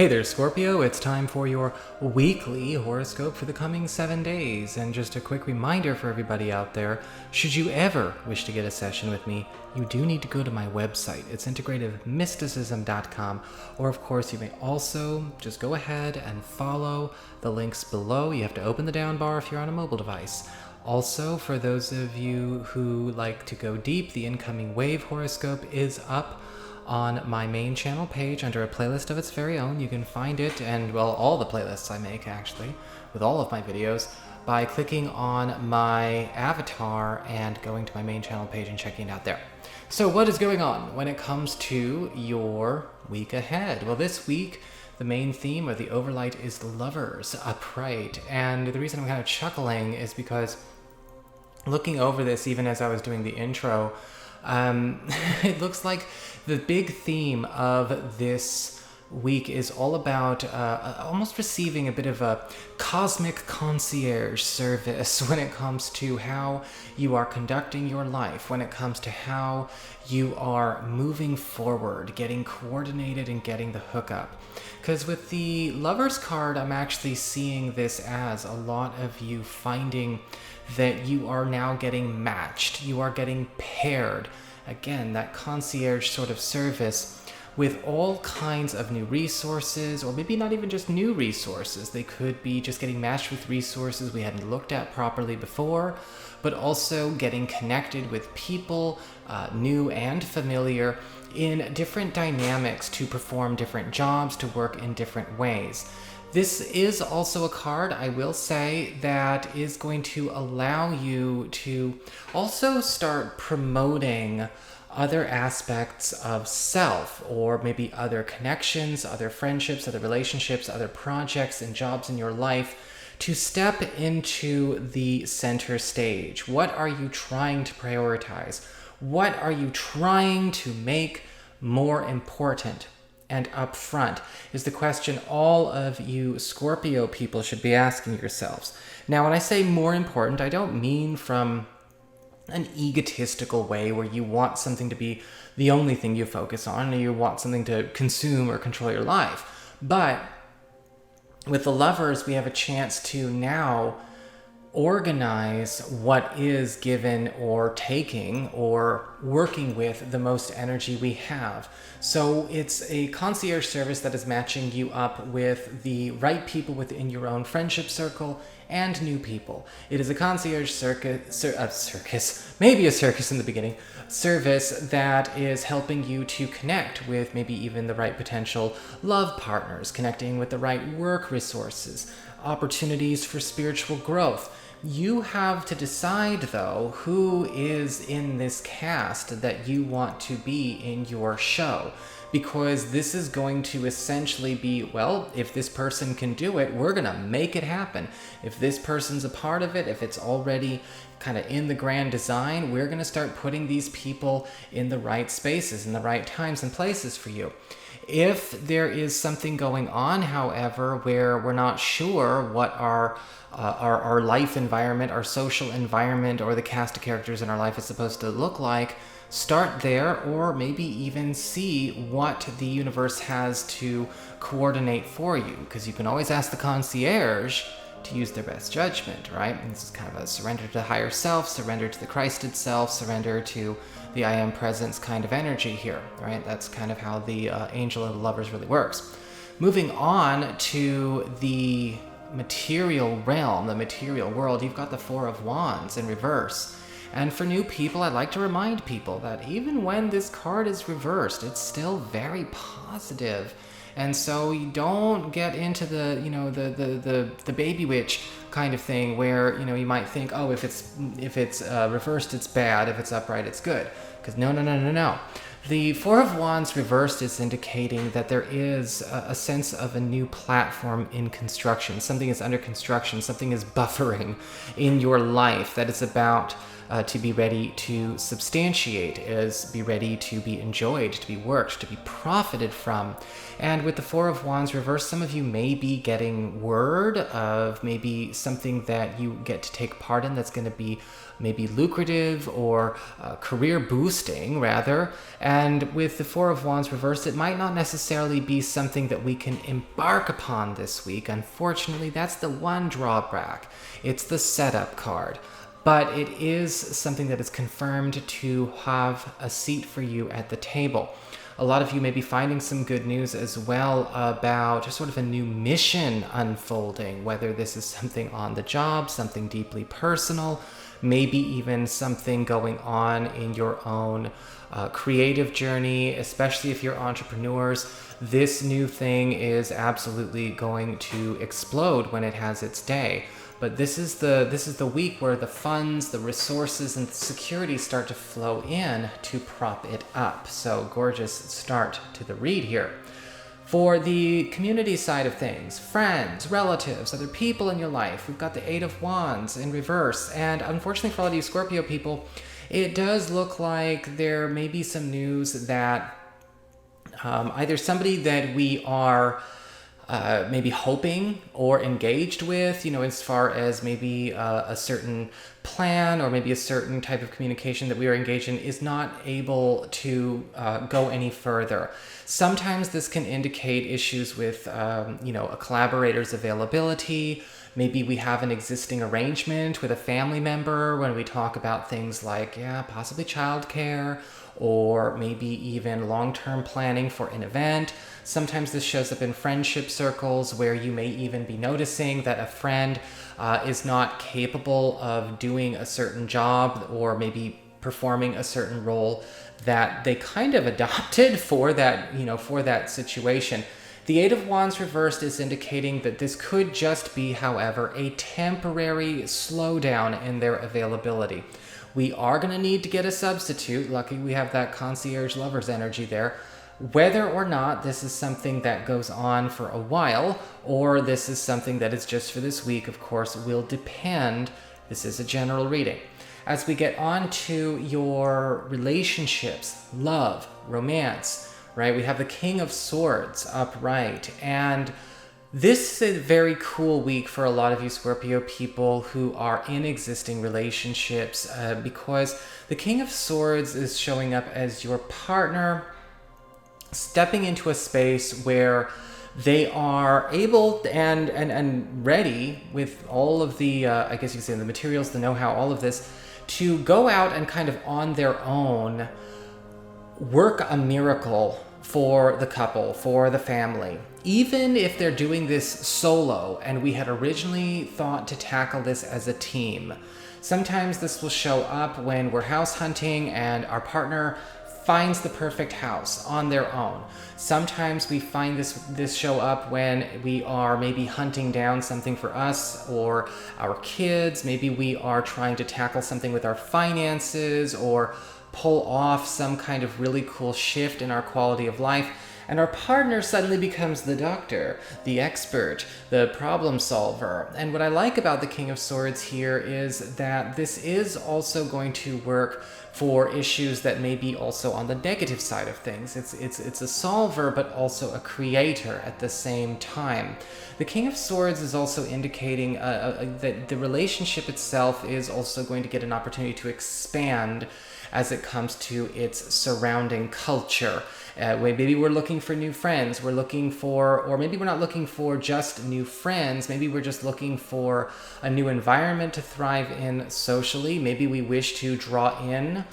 Hey there, Scorpio. It's time for your weekly horoscope for the coming 7 days. And just a quick reminder for everybody out there, should you ever wish to get a session with me, you do need to go to my website. It's integrativemysticism.com. Or of course, you may also just go ahead and follow the links below. You have to open the down bar if you're on a mobile device. Also, for those of you who like to go deep, the incoming wave horoscope is up on my main channel page under a playlist of its very own. You can find it, and well, all the playlists I make actually, with all of my videos, by clicking on my avatar and going to my main channel page and checking it out there. So what is going on when it comes to your week ahead? Well, this week, the main theme or the overlight is lovers, upright. And the reason I'm kind of chuckling is because looking over this, even as I was doing the intro, it looks like the big theme of this week is all about almost receiving a bit of a cosmic concierge service when it comes to how you are conducting your life, when it comes to how you are moving forward, getting coordinated and getting the hookup. Because with the Lovers card, I'm actually seeing this as a lot of you finding that you are now getting matched, you are getting paired. Again, that concierge sort of service with all kinds of new resources, or maybe not even just new resources. They could be just getting matched with resources we hadn't looked at properly before, but also getting connected with people, new and familiar, in different dynamics to perform different jobs, to work in different ways. This is also a card, I will say, that is going to allow you to also start promoting other aspects of self, or maybe other connections, other friendships, other relationships, other projects and jobs in your life, to step into the center stage. What are you trying to prioritize? What are you trying to make more important and upfront is the question all of you Scorpio people should be asking yourselves. Now, when I say more important, I don't mean from an egotistical way where you want something to be the only thing you focus on, or you want something to consume or control your life. But with the Lovers, we have a chance to now organize what is given or taking or working with the most energy we have. So it's a concierge service that is matching you up with the right people within your own friendship circle and new people. It is a concierge circus, maybe a circus in the beginning, service that is helping you to connect with maybe even the right potential love partners, connecting with the right work resources, opportunities for spiritual growth. You have to decide, though, who is in this cast that you want to be in your show, because this is going to essentially be, well, if this person can do it, we're going to make it happen. If this person's a part of it, if it's already kind of in the grand design, we're going to start putting these people in the right spaces, in the right times and places for you. If there is something going on, however, where we're not sure what our life environment, our social environment, or the cast of characters in our life is supposed to look like, start there, or maybe even see what the universe has to coordinate for you, because you can always ask the concierge to use their best judgment, right? And this is kind of a surrender to the higher self, surrender to the Christed self, surrender to the I am presence kind of energy here, right? That's kind of how the angel of the Lovers really works. Moving on to the material realm, the material world, you've got the Four of Wands in reverse. And for new people, I'd like to remind people that even when this card is reversed, it's still very positive. And so you don't get into the, the baby witch kind of thing where, you might think, oh, if it's reversed, it's bad. If it's upright, it's good. Because no. The Four of Wands reversed is indicating that there is a sense of a new platform in construction. Something is under construction. Something is buffering in your life that is about to be ready to substantiate, is be ready to be enjoyed, to be worked, to be profited from. And with the Four of Wands reversed, some of you may be getting word of maybe something that you get to take part in that's going to be maybe lucrative or career boosting rather. And with the Four of Wands reversed, it might not necessarily be something that we can embark upon this week. Unfortunately, that's the one drawback. It's the setup card. But it is something that is confirmed to have a seat for you at the table. A lot of you may be finding some good news as well about just sort of a new mission unfolding, whether this is something on the job, something deeply personal, maybe even something going on in your own creative journey, especially if you're entrepreneurs. This new thing is absolutely going to explode when it has its day. But this is the week where the funds, the resources, and the security start to flow in to prop it up. So gorgeous start to the read here. For the community side of things, friends, relatives, other people in your life, we've got the Eight of Wands in reverse. And unfortunately for all of you Scorpio people, it does look like there may be some news that either somebody that we are maybe hoping or engaged with, as far as maybe a certain plan or maybe a certain type of communication that we are engaged in is not able to go any further. Sometimes this can indicate issues with, a collaborator's availability. Maybe we have an existing arrangement with a family member when we talk about things like, possibly childcare, or maybe even long-term planning for an event. Sometimes this shows up in friendship circles where you may even be noticing that a friend is not capable of doing a certain job or maybe performing a certain role that they kind of adopted for that situation. The Eight of Wands reversed is indicating that this could just be, however, a temporary slowdown in their availability. We are going to need to get a substitute. Lucky we have that concierge lover's energy there. Whether or not this is something that goes on for a while, or this is something that is just for this week, of course, will depend. This is a general reading. As we get on to your relationships, love, romance, right? We have the King of Swords upright, and this is a very cool week for a lot of you Scorpio people who are in existing relationships because the King of Swords is showing up as your partner stepping into a space where they are able and ready with all of the, I guess you could say, the materials, the know-how, all of this, to go out and kind of on their own work a miracle for the couple, for the family. Even if they're doing this solo and we had originally thought to tackle this as a team, sometimes this will show up when we're house hunting and our partner finds the perfect house on their own. Sometimes we find this show up when we are maybe hunting down something for us or our kids. Maybe we are trying to tackle something with our finances or pull off some kind of really cool shift in our quality of life. And our partner suddenly becomes the doctor, the expert, the problem solver. And what I like about the King of Swords here is that this is also going to work for issues that may be also on the negative side of things. It's a solver, but also a creator at the same time. The King of Swords is also indicating that the relationship itself is also going to get an opportunity to expand as it comes to its surrounding culture. Maybe we're looking for new friends, or maybe we're not looking for just new friends, maybe we're just looking for a new environment to thrive in socially. Maybe we wish to draw in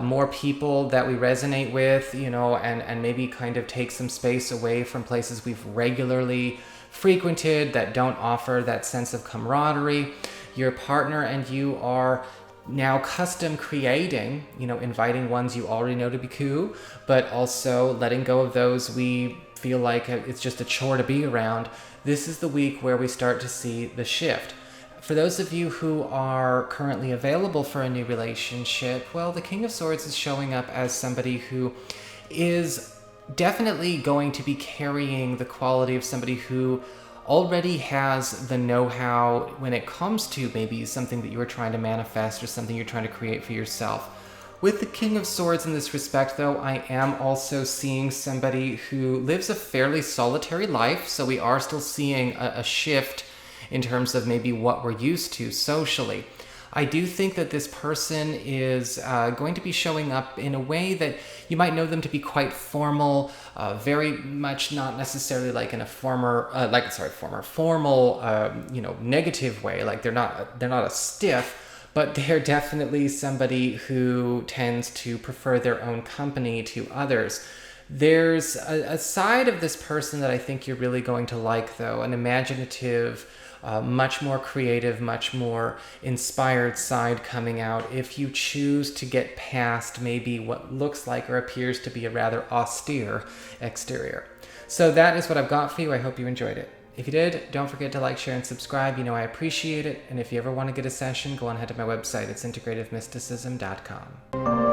more people that we resonate with, and maybe kind of take some space away from places we've regularly frequented that don't offer that sense of camaraderie. Your partner and you are now custom creating, inviting ones you already know to be cool, but also letting go of those we feel like it's just a chore to be around. This is the week where we start to see the shift. For those of you who are currently available for a new relationship, well, the King of Swords is showing up as somebody who is definitely going to be carrying the quality of somebody who already has the know-how when it comes to maybe something that you are trying to manifest or something you're trying to create for yourself. With the King of Swords in this respect, though, I am also seeing somebody who lives a fairly solitary life, so we are still seeing a shift in terms of maybe what we're used to socially. I do think that this person is going to be showing up in a way that you might know them to be quite formal, very much not necessarily like in a formal, negative way. Like they're not a stiff, but they're definitely somebody who tends to prefer their own company to others. There's a side of this person that I think you're really going to like, though, an imaginative, much more creative, much more inspired side coming out if you choose to get past maybe what looks like or appears to be a rather austere exterior. So that is what I've got for you. I hope you enjoyed it. If you did, don't forget to like, share, and subscribe. You know I appreciate it. And if you ever want to get a session, go on ahead to my website. It's integrativemysticism.com.